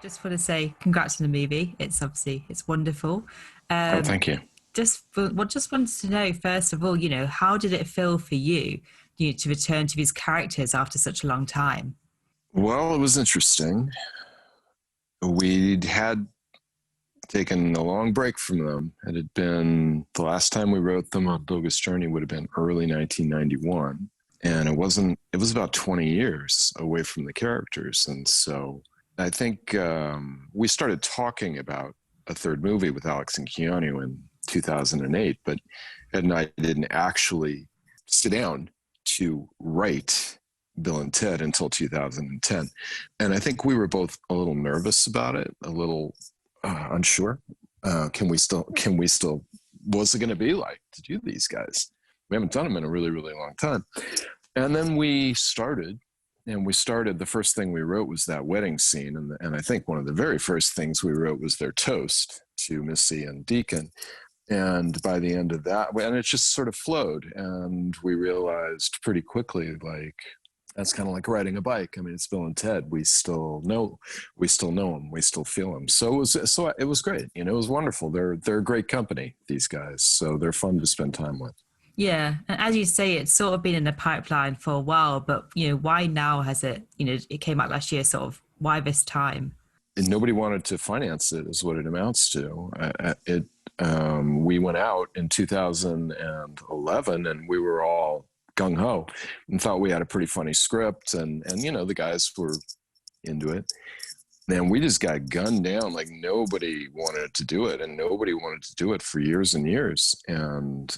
Just want to say congrats on the movie. It's wonderful. Oh, Um, thank you. just wanted to know first of all, how did it feel for you, to return to these characters after such a long time? Well, it was interesting. We had taken a long break from them. It had been the last time we wrote them on Bogus Journey would have been early 1991. And it was about 20 years away from the characters. And so I think we started talking about a third movie with Alex and Keanu in 2008, but Ed and I didn't actually sit down to write Bill and Ted until 2010. And I think we were both a little nervous about it, a little unsure. Can we still, what's it going to be like to do these guys? We haven't done them in a really, really long time. And then the first thing we wrote was that wedding scene. And I think one of the very first things we wrote was their toast to Missy and Deacon. And by the end of that, and it just sort of flowed. And we realized pretty quickly, like, that's kind of like riding a bike. I mean, it's Bill and Ted. We still know them. We still feel them. It was great. It was wonderful. They're a great company, these guys. So they're fun to spend time with. Yeah, and as you say, it's sort of been in the pipeline for a while, but why now has it? It came out last year. Sort of why this time? And nobody wanted to finance it, is what it amounts to. We went out in 2011, and we were all gung ho and thought we had a pretty funny script, and the guys were into it. And we just got gunned down. Like, nobody wanted to do it, and nobody wanted to do it for years and years. And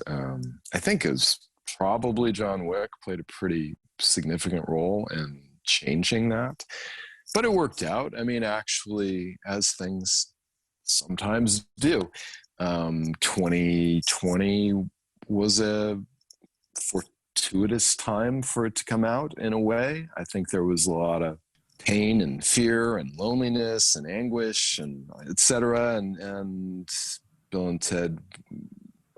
I think it was probably John Wick played a pretty significant role in changing that. But it worked out. I mean, actually, as things sometimes do. 2020 was a fortuitous time for it to come out in a way. I think there was a lot of pain and fear and loneliness and anguish and et cetera. And Bill and Ted,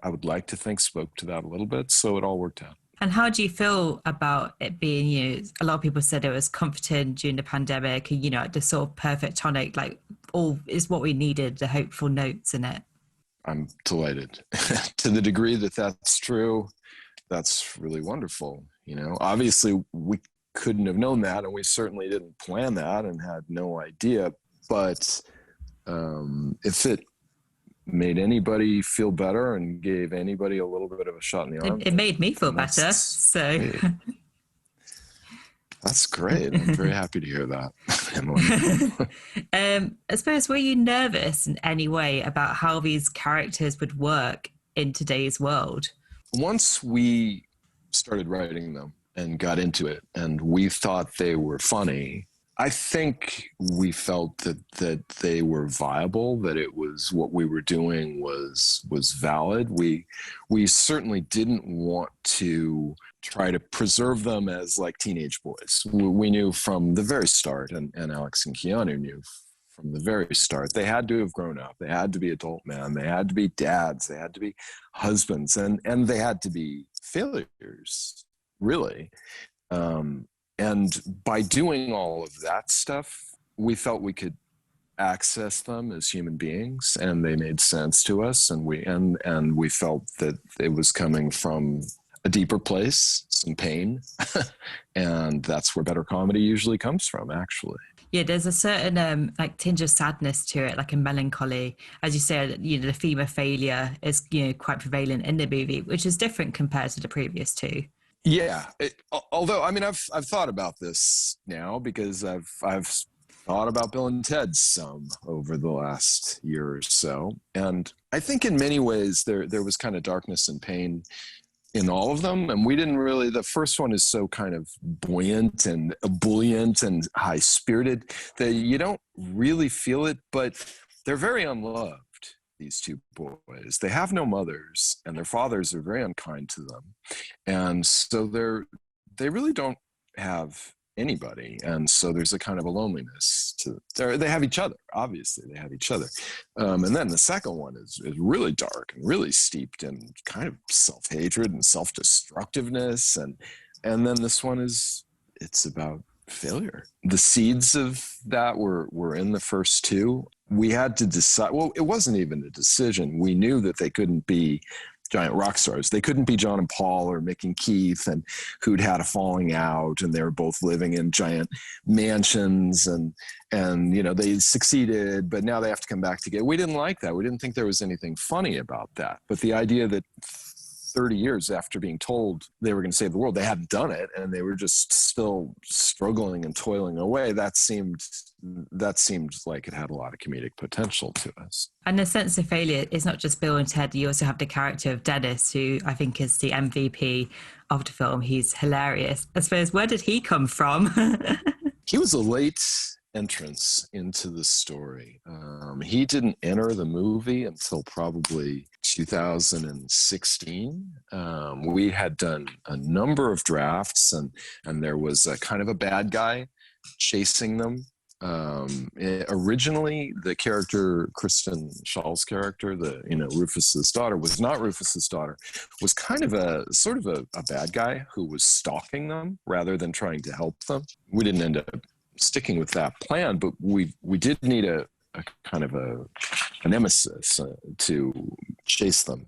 I would like to think, spoke to that a little bit. So it all worked out. And how do you feel about it being, a lot of people said it was comforting during the pandemic, and, the sort of perfect tonic, like all is what we needed, the hopeful notes in it. I'm delighted. To the degree that that's true, that's really wonderful. Obviously we couldn't have known that, and we certainly didn't plan that and had no idea. But if it made anybody feel better and gave anybody a little bit of a shot in the arm, it made me feel better. So that's great. I'm very happy to hear that, Emily. I suppose, were you nervous in any way about how these characters would work in today's world? Once we started writing them and got into it, and we thought they were funny, I think we felt that they were viable, that it was what we were doing was valid. We certainly didn't want to try to preserve them as like teenage boys. We knew from the very start, and Alex and Keanu knew from the very start, they had to have grown up. They had to be adult men. They had to be dads. They had to be husbands, and they had to be failures, really. And by doing all of that stuff, we felt we could access them as human beings, and they made sense to us. And we felt that it was coming from a deeper place, some pain. And that's where better comedy usually comes from, actually. Yeah, there's a certain like tinge of sadness to it, like a melancholy. As you said, the theme of failure is quite prevalent in the movie, which is different compared to the previous two. Yeah, although I mean, I've thought about this now because I've thought about Bill and Ted some over the last year or so, and I think in many ways there was kind of darkness and pain in all of them, and we didn't really. The first one is so kind of buoyant and ebullient and high spirited that you don't really feel it, but they're very unloved. These two boys, they have no mothers, and their fathers are very unkind to them, and so they really don't have anybody, and so there's a kind of a loneliness to. They have each other, obviously they have each other, and then the second one is really dark and really steeped in kind of self-hatred and self-destructiveness, and then this one it's about failure. The seeds of that were in the first two. We had to decide. Well, it wasn't even a decision. We knew that they couldn't be giant rock stars. They couldn't be John and Paul or Mick and Keith, and who'd had a falling out, and they were both living in giant mansions, and they succeeded, but now they have to come back together. We didn't like that. We didn't think there was anything funny about that. But the idea that 30 years after being told they were going to save the world, they hadn't done it, and they were just still struggling and toiling away, that seemed like it had a lot of comedic potential to us. And the sense of failure is not just Bill and Ted. You also have the character of Dennis, who I think is the MVP of the film. He's hilarious. I suppose, where did he come from? He was a late entrance into the story. He didn't enter the movie until probably 2016. We had done a number of drafts, and there was a kind of a bad guy chasing them. Originally, the character, Kristen Schall's character, Rufus's daughter, was not Rufus's daughter, was kind of a bad guy who was stalking them rather than trying to help them. We didn't end up sticking with that plan, but we did need a kind of a nemesis to chase them.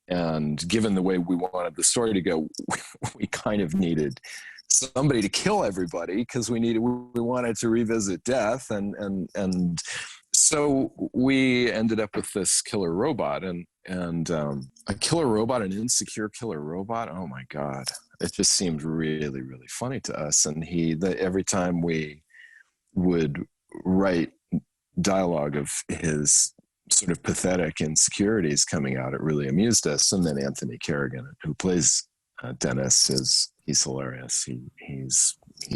And given the way we wanted the story to go, we kind of needed somebody to kill everybody, because we wanted to revisit death, and so we ended up with this killer robot, and a killer robot, an insecure killer robot. Oh my God, it just seemed really, really funny to us. And every time we would write dialogue of his sort of pathetic insecurities coming out, it really amused us. And then Anthony Kerrigan, who plays Dennis, he's hilarious. He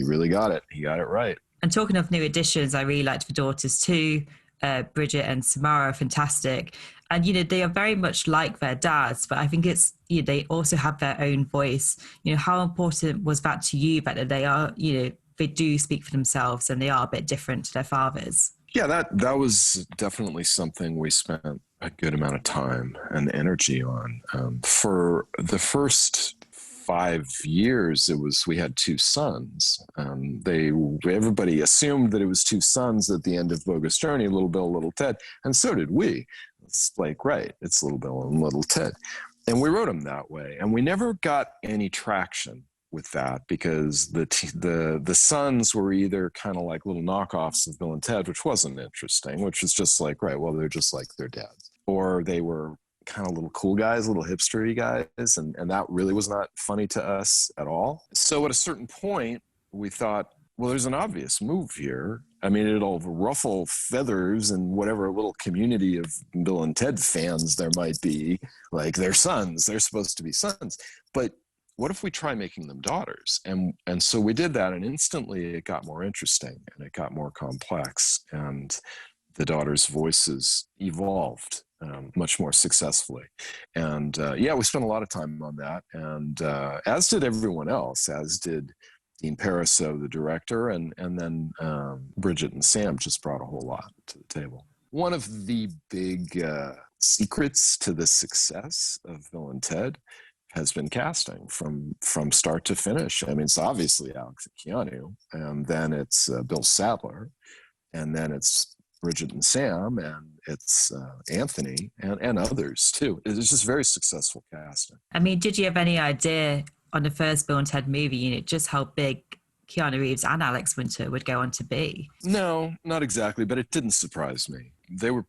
really got it. He got it right. And talking of new additions, I really liked the daughters too. Brigette and Samara are fantastic. And, they are very much like their dads, but I think it's, they also have their own voice. How important was that to you, that they are, they do speak for themselves and they are a bit different to their fathers? Yeah, that was definitely something we spent a good amount of time and energy on. For the first 5 years, we had two sons. Everybody assumed that it was two sons at the end of Bogus Journey, Little Bill, Little Ted, and so did we. It's like, right, it's Little Bill and Little Ted. And we wrote them that way. And we never got any traction with that, because the sons were either kind of like little knockoffs of Bill and Ted, which wasn't interesting, which was just like, right, well, they're just like their dads. Or they were kind of little cool guys, little hipstery guys, and that really was not funny to us at all. So at a certain point, we thought, well, there's an obvious move here. I mean, it'll ruffle feathers in whatever little community of Bill and Ted fans there might be. Like, they're sons, they're supposed to be sons. But what if we try making them daughters? And so we did that, and instantly it got more interesting and it got more complex, and the daughters' voices evolved much more successfully. And we spent a lot of time on that, and as did everyone else, as did Dean Pariseau, the director, and then Brigette and Sam just brought a whole lot to the table. One of the big secrets to the success of Bill and Ted has been casting from start to finish. I mean, it's obviously Alex and Keanu, and then it's Bill Sadler, and then it's Brigette and Sam, and it's Anthony and others too. It's just very successful casting. I mean, did you have any idea on the first Bill and Ted movie just how big Keanu Reeves and Alex Winter would go on to be? No, not exactly, but it didn't surprise me. They were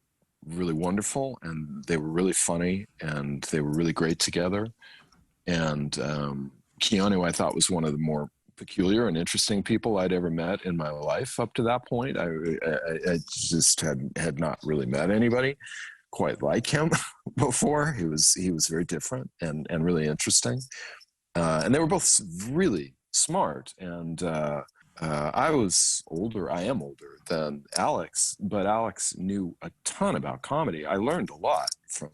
really wonderful, and they were really funny, and they were really great together. And Keanu, I thought, was one of the more peculiar and interesting people I'd ever met in my life up to that point. I just had not really met anybody quite like him before. He was very different and really interesting. And they were both really smart. And I am older than Alex, but Alex knew a ton about comedy. I learned a lot from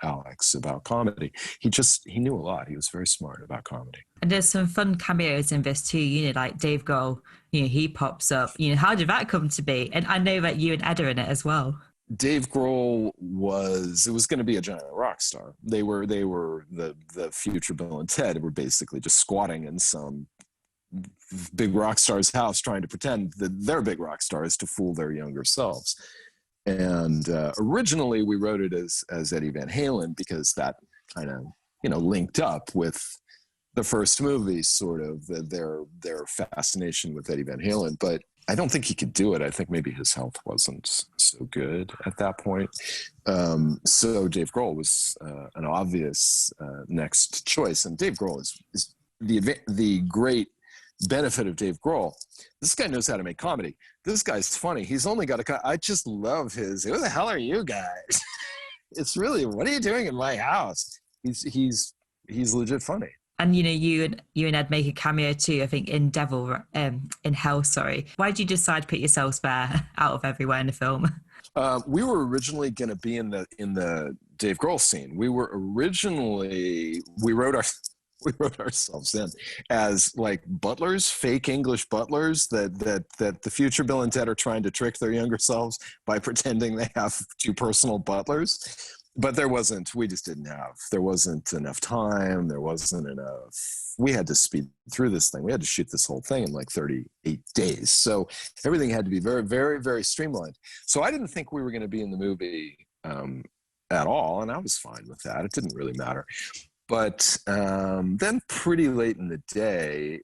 Alex about comedy. He knew a lot. He was very smart about comedy. And there's some fun cameos in this too, like Dave Grohl, he pops up. How did that come to be? And I know that you and Ed are in it as well. Dave Grohl was going to be a giant rock star. They were the future Bill and Ted were basically just squatting in some big rock star's house trying to pretend that they're big rock stars to fool their younger selves. And originally we wrote it as Eddie Van Halen because that kind of, linked up with the first movie, sort of their fascination with Eddie Van Halen. But I don't think he could do it. I think maybe his health wasn't so good at that point. So Dave Grohl was an obvious next choice. And Dave Grohl is the great benefit of Dave Grohl. This guy knows how to make comedy. This guy's funny. He's only got I just love his, who the hell are you guys? It's really, what are you doing in my house? He's legit funny. And you and Ed make a cameo too, I think, in in Hell, sorry. Why did you decide to put yourselves there out of everywhere in the film? We were originally going to be in the Dave Grohl scene. We wrote ourselves in as like butlers, fake English butlers that the future Bill and Ted are trying to trick their younger selves by pretending they have two personal butlers. But there wasn't enough time. We had to speed through this thing. We had to shoot this whole thing in like 38 days. So everything had to be very, very, very streamlined. So I didn't think we were going to be in the movie at all. And I was fine with that. It didn't really matter. But then pretty late in the day,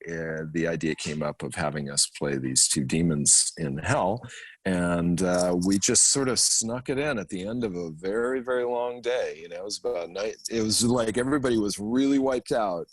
the idea came up of having us play these two demons in hell. And we just sort of snuck it in at the end of a very, very long day. It was about night. It was like everybody was really wiped out.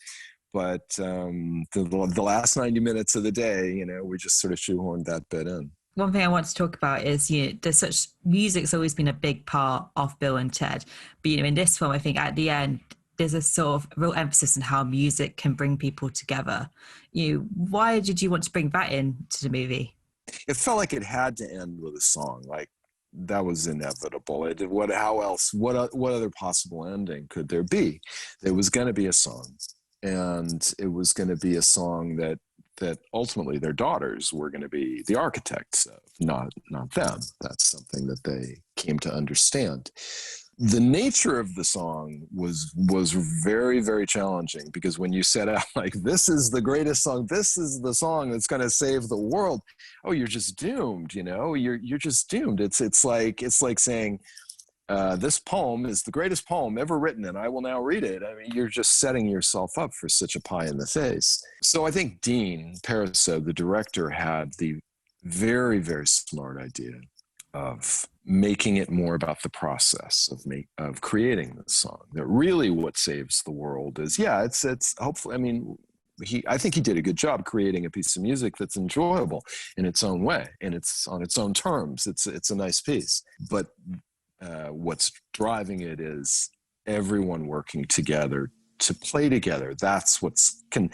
But the last 90 minutes of the day, we just sort of shoehorned that bit in. One thing I want to talk about is, there's music's always been a big part of Bill and Ted. But, in this film, I think at the end, there's a sort of real emphasis on how music can bring people together. Why did you want to bring that into the movie? It felt like it had to end with a song. Like that was inevitable. How else? What other possible ending could there be? There was going to be a song, and it was going to be a song that ultimately their daughters were going to be the architects of, not them. That's something that they came to understand. The nature of the song was very, very challenging, because when you set out like, this is the greatest song, this is the song that's going to save the world, you're just doomed. You're just doomed. It's like saying this poem is the greatest poem ever written, and I will now read it. I mean, you're just setting yourself up for such a pie in the face. So I think Dean Paraso, the director, had the very, very smart idea of making it more about the process of creating this song. That really what saves the world is, it's hopefully, I mean, I think he did a good job creating a piece of music that's enjoyable in its own way, and it's on its own terms. It's a nice piece. But what's driving it is everyone working together to play together. That's what can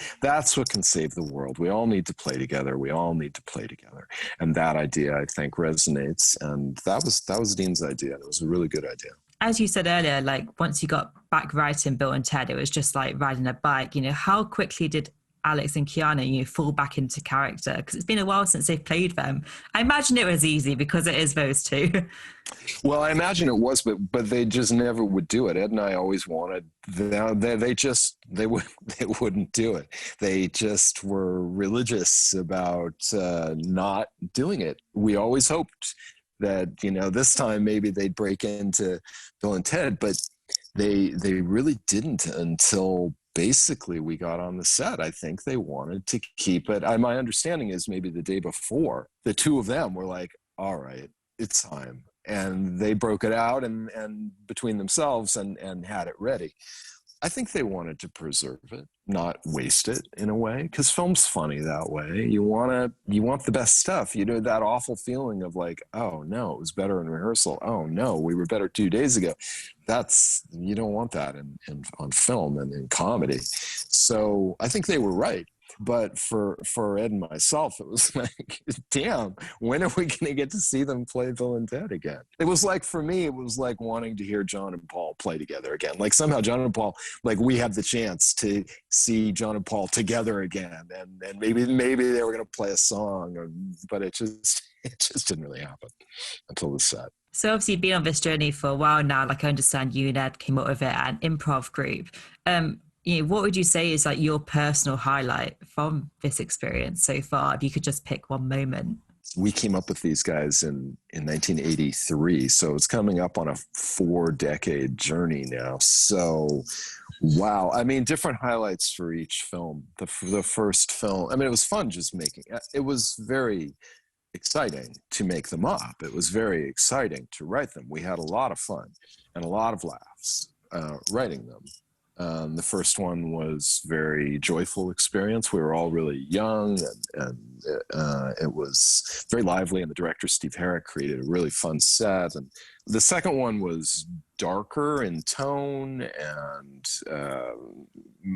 save the world. We all need to play together. And that idea, I think, resonates. And that was Dean's idea. It was a really good idea. As you said earlier, like once you got back writing Bill and Ted, it was just like riding a bike. How quickly did Alex and Kiana, fall back into character? Because it's been a while since they've played them. I imagine it was easy because it is those two. Well, I imagine it was, but they just never would do it. Ed and I always wanted them. They wouldn't do it. They just were religious about not doing it. We always hoped that this time maybe they'd break into Bill and Ted, but they really didn't until basically we got on the set. I think they wanted to keep it. My understanding is maybe the day before, the two of them were like, all right, it's time. And they broke it out and between themselves and had it ready. I think they wanted to preserve it, not waste it in a way, because film's funny that way. You want the best stuff. That awful feeling of like, oh no, it was better in rehearsal. Oh no, we were better 2 days ago. You don't want that on film and in comedy. So I think they were right. But for Ed and myself, it was like, damn, when are we going to get to see them play Bill and Ted again? It was like, for me, it was like wanting to hear John and Paul play together again. Like somehow John and Paul, like we had the chance to see John and Paul together again. And maybe they were going to play a song, but it just didn't really happen until the set. So obviously you've been on this journey for a while now. Like I understand you and Ed came up with it, an improv group. what would you say is like your personal highlight from this experience so far? If you could just pick one moment. We came up with these guys in 1983, so it's coming up on a 4-decade journey now. So, wow. I mean, different highlights for each film. The first film, I mean, it was fun just making it. It was very exciting to make them up. It was very exciting to write them. We had a lot of fun and a lot of laughs writing them. The first one was very joyful experience. We were all really young, and it was very lively. And the director, Steve Herrick, created a really fun set. And the second one was darker in tone, and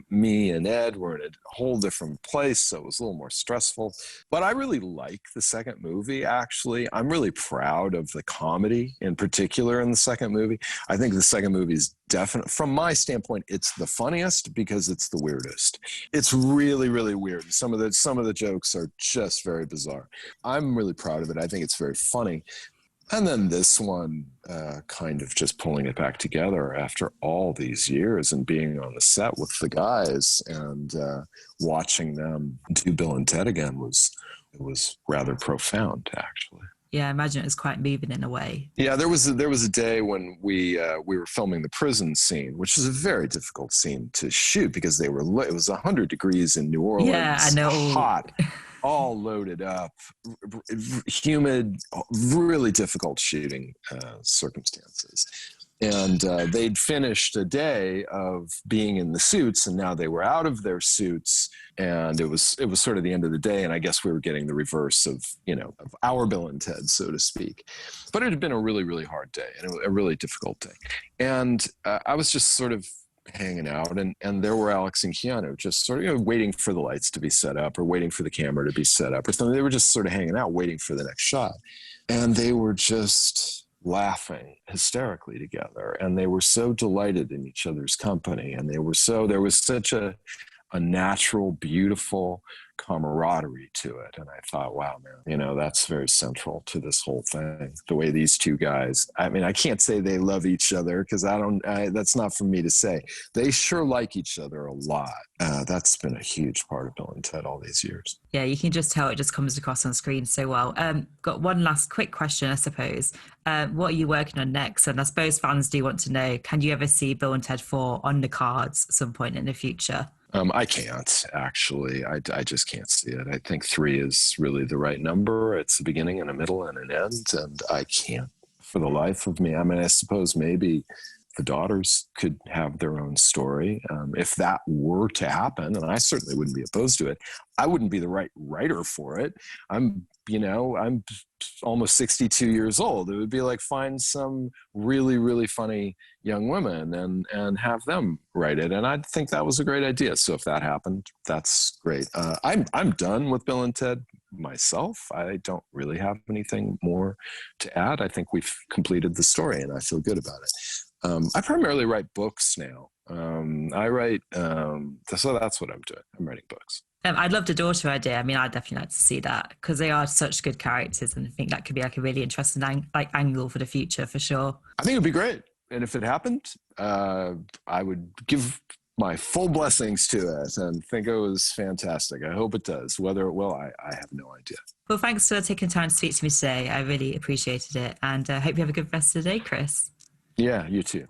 me and Ed were in a whole different place, so it was a little more stressful. But I really like the second movie, actually. I'm really proud of the comedy in particular in the second movie. I think the second movie is definitely, from my standpoint, it's the funniest because it's the weirdest. It's really, really weird. Some of the jokes are just very bizarre. I'm really proud of it. I think it's very funny. And then this one, kind of just pulling it back together after all these years and being on the set with the guys and watching them do Bill and Ted again was rather profound, actually. Yeah, I imagine it was quite moving in a way. Yeah, there was a day when we were filming the prison scene, which is a very difficult scene to shoot because it was 100 degrees in New Orleans. Yeah, I know. Hot. All loaded up, humid, really difficult shooting circumstances. And they'd finished a day of being in the suits, and now they were out of their suits. And it was sort of the end of the day, and I guess we were getting the reverse of our Bill and Ted, so to speak. But it had been a really, really hard day, and a really difficult day. And I was just sort of hanging out, and there were Alex and Kiana just sort of waiting for the lights to be set up or waiting for the camera to be set up or something. They were just sort of hanging out waiting for the next shot, and they were just laughing hysterically together, and they were so delighted in each other's company, and there was such a natural, beautiful camaraderie to it. And I thought, wow, man, that's very central to this whole thing. The way these two guys, I mean, I can't say they love each other because that's not for me to say. They sure like each other a lot. That's been a huge part of Bill and Ted all these years. Yeah, you can just tell it just comes across on screen so well. Got one last quick question, I suppose. What are you working on next? And I suppose fans do want to know, can you ever see Bill and Ted 4 on the cards at some point in the future? I can't, actually. I just can't see it. I think 3 is really the right number. It's a beginning and a middle and an end, and I can't for the life of me. I mean, I suppose maybe the daughters could have their own story. If that were to happen, and I certainly wouldn't be opposed to it, I wouldn't be the right writer for it. I'm almost 62 years old. It would be like find some really, really funny young women and have them write it. And I think that was a great idea. So if that happened, that's great. I'm done with Bill and Ted myself. I don't really have anything more to add. I think we've completed the story, and I feel good about it. I primarily write books now. I write, so that's what I'm doing. I'm writing books. I'd love the daughter idea. I mean, I'd definitely like to see that because they are such good characters, and I think that could be like a really interesting angle for the future for sure. I think it'd be great. And if it happened, I would give my full blessings to it and think it was fantastic. I hope it does. Whether it will, I have no idea. Well, thanks for taking time to speak to me today. I really appreciated it. And I hope you have a good rest of the day, Chris. Yeah, you too.